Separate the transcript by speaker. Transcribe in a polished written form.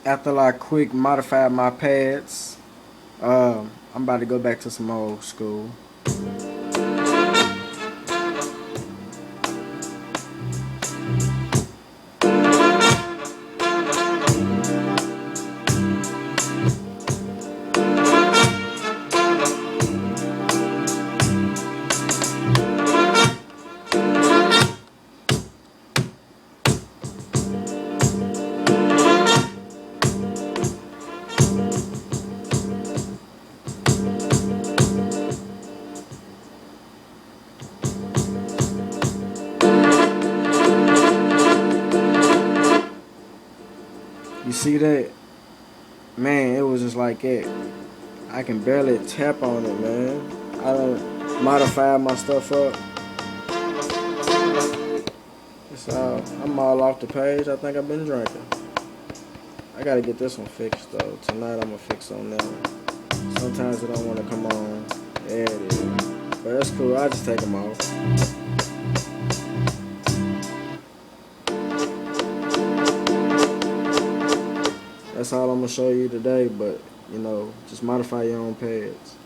Speaker 1: After I quick modified my pads, I'm about to go back to some old school. You see that? Man, it was just like that. I can barely tap on it, man. I done modified my stuff up. I'm all off the page. I think I've been drinking. I gotta get this one fixed though. Tonight I'm gonna fix on that one. Sometimes it don't want to come on. There it is. But that's cool. I just take them off. That's all I'm gonna show you today. But just modify your own pads.